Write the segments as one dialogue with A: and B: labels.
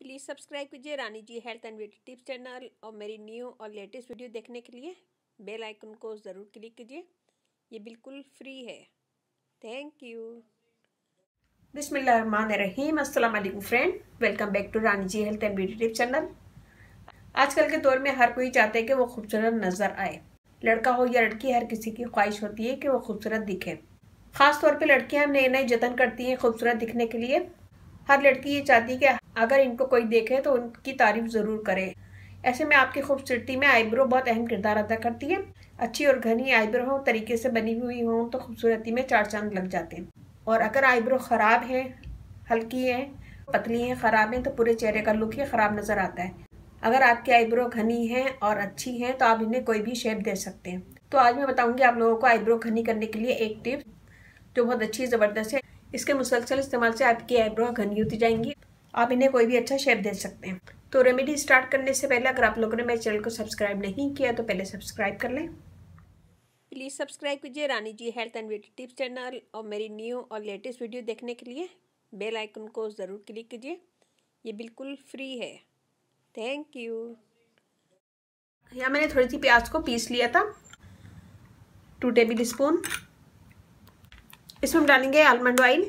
A: Please subscribe कीजिए Rani ji health and beauty tips channel और मेरी न्यू और लेटेस्ट वीडियो देखने के लिए बेल आइकन को ज़रूर क्लिक कीजिए। ये बिल्कुल फ्री है। Thank you.
B: बिस्मिल्लाहिर्रहमानिर्रहीम। अस्सलाम वालेकुम friend, welcome back to Rani ji health and beauty tips channel. आजकल के दौर में हर कोई चाहता है कि वो खूबसूरत नज़र आए। लड़का हो या लड़की, हर किसी की ख्वाहिश होती है कि वो खूबसूरत दिखे। ख़ास तौर पे लड़कियां नए नए जतन करती हैं खूबसूरत दिखने के लिए। हर लड़की ये चाहती है कि अगर इनको कोई देखे तो उनकी तारीफ ज़रूर करे। ऐसे में आपकी खूबसूरती में आईब्रो बहुत अहम किरदार अदा करती है। अच्छी और घनी आईब्रो हो, तरीके से बनी हुई हो, तो खूबसूरती में चार चांद लग जाते हैं। और अगर आईब्रो ख़राब है, हल्की है, पतली है, ख़राब है, तो पूरे चेहरे का लुक ही ख़राब नज़र आता है। अगर आपकी आईब्रो घनी है और अच्छी है तो आप इन्हें कोई भी शेप दे सकते हैं। तो आज मैं बताऊंगी आप लोगों को आईब्रो घनी करने के लिए एक टिप जो बहुत अच्छी ज़बरदस्त है। इसके मुसलसल इस्तेमाल से आपकी आईब्रो घनी होती जाएंगी। आप इन्हें कोई भी अच्छा शेप दे सकते हैं। तो रेमेडी स्टार्ट करने से पहले अगर आप लोगों ने मेरे चैनल को सब्सक्राइब नहीं किया तो पहले सब्सक्राइब कर लें।
A: प्लीज़ सब्सक्राइब कीजिए Rani ji health and beauty tips channel और मेरी न्यू और लेटेस्ट वीडियो देखने के लिए बेल आइकन को ज़रूर क्लिक कीजिए। ये बिल्कुल फ्री है। Thank you.
B: यहाँ मैंने थोड़ी सी प्याज को पीस लिया था, 2 टेबल स्पून। इसमें हम डालेंगे आलमंड ऑयल,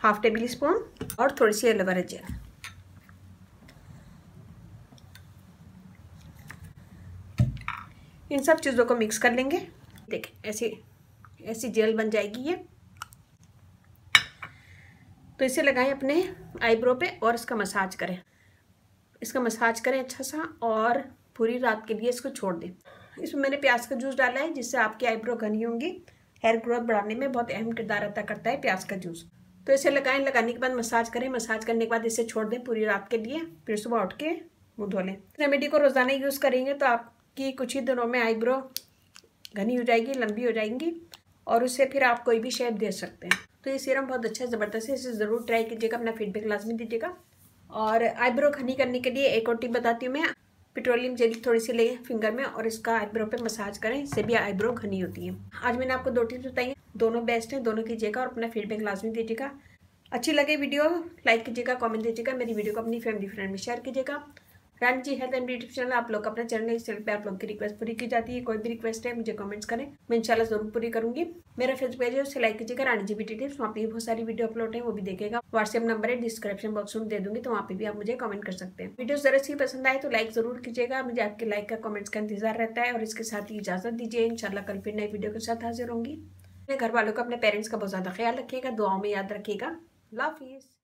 B: ½ टेबल स्पून, और थोड़ी सी एलोवेरा जेल। इन सब चीज़ों को मिक्स कर लेंगे। देखिए ऐसी जेल बन जाएगी ये। तो इसे लगाएं अपने आईब्रो पे और इसका मसाज करें। अच्छा सा, और पूरी रात के लिए इसको छोड़ दें। इसमें मैंने प्याज का जूस डाला है जिससे आपकी आईब्रो घनी होंगी। हेयर ग्रोथ बढ़ाने में बहुत अहम किरदार अदा करता है प्याज का जूस। तो इसे लगाएं, लगाने के बाद मसाज करें। मसाज करने के बाद इसे छोड़ दें पूरी रात के लिए। फिर सुबह उठ के मुँह धो लें। रेमेडी को रोज़ाना यूज़ करेंगे तो आपकी कुछ ही दिनों में आईब्रो घनी हो जाएगी, लंबी हो जाएंगी, और उससे फिर आप कोई भी शेप दे सकते हैं। तो ये सीरम बहुत अच्छा ज़बरदस्त है, इसे ज़रूर ट्राई कीजिएगा। अपना फीडबैक लाजमी दीजिएगा। और आईब्रो घनी करने के लिए एक और टिप बताती हूँ मैं। पेट्रोलियम जेली थोड़ी सी लें फिंगर में और इसका आईब्रो पे मसाज करें, इससे भी आईब्रो घनी होती है। आज मैंने आपको 2 टिप्स बताई हैं, दोनों बेस्ट हैं, दोनों कीजिएगा और अपना फीडबैक लाजमी दीजिएगा। अच्छी लगे वीडियो लाइक कीजिएगा, कमेंट दीजिएगा, मेरी वीडियो को अपनी फैमिली फ्रेंड में शेयर कीजिएगा। रानी ji health and beauty channel आप लोग अपना चैनल, इस चैनल पे आप लोग की रिक्वेस्ट पूरी की जाती है। कोई भी रिक्वेस्ट है मुझे कमेंट्स करें, मैं इंशाल्लाह जरूर पूरी करूंगी। मेरा फेसबुक पेज है, उसे लाइक कीजिएगा, रानी जी ब्यूटी टिप्स। वहाँ पे बहुत सारी वीडियो अपलोड है, वो भी देखेगा। व्हाट्सएप नंबर है डिस्क्रिप्शन बॉक्स में दे दूंगी, तो वहाँ पे भी आप मुझे कमेंट कर सकते हैं। वीडियो जरा सी पसंद आए तो लाइक जरूर कीजिएगा, मुझे आपके लाइक का कमेंट्स का इंतजार रहता है। और इसके साथ ही इजाजत दीजिए, इंशाल्लाह कल फिर नई वीडियो के साथ हाजिर होंगी। अपने घर वालों का, अपने पेरेंट्स का बहुत ज्यादा ख्याल रखिएगा, दुआओं में याद रखिएगा। अल्लाह हाफिज़।